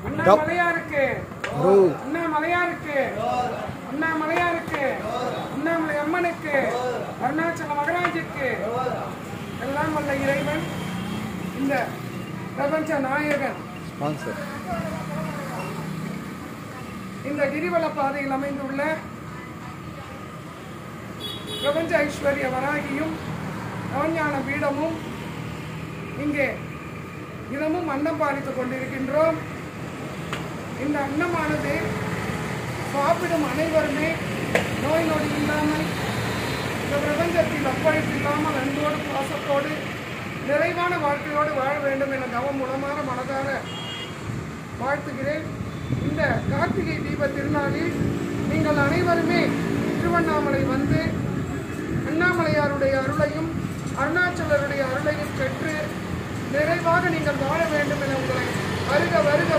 அண்ணாமலையாருக்கு அண்ணாமலையாருக்கு அண்ணாமலையாருக்கு அண்ணாமலை அம்மனுக்கு அருணாச்சல மகராஜுக்கு எல்லாம் வல்ல இறைவன் இந்த பிரபஞ்ச நாயகன் இந்த கிரிவல பாதையில் அமைந்துள்ள பிரபஞ்ச ஐஸ்வர்ய வராகியும் நவஞான பீடமும் இங்கே தினமும் அன்னம் பாலித்துக் கொண்டிருக்கின்றோம். இந்த அன்னமானது சாப்பிடும் அனைவருமே நோய் நொடி இல்லாமல் இந்த பிரபஞ்சத்தில் ஒப்படைப்பு இல்லாமல் அன்போடு பாசத்தோடு நிறைவான வாழ்க்கையோடு வாழ வேண்டும் என தவம் மூலமான மனதார வாழ்த்துகிறேன். இந்த கார்த்திகை தீப திருநாளில் நீங்கள் அனைவருமே திருவண்ணாமலை வந்து அண்ணாமலையாருடைய அருளையும் அருணாச்சலருடைய அருளையும் பெற்று நிறைவாக நீங்கள் வாழ வேண்டும் என உங்களை வருக வருக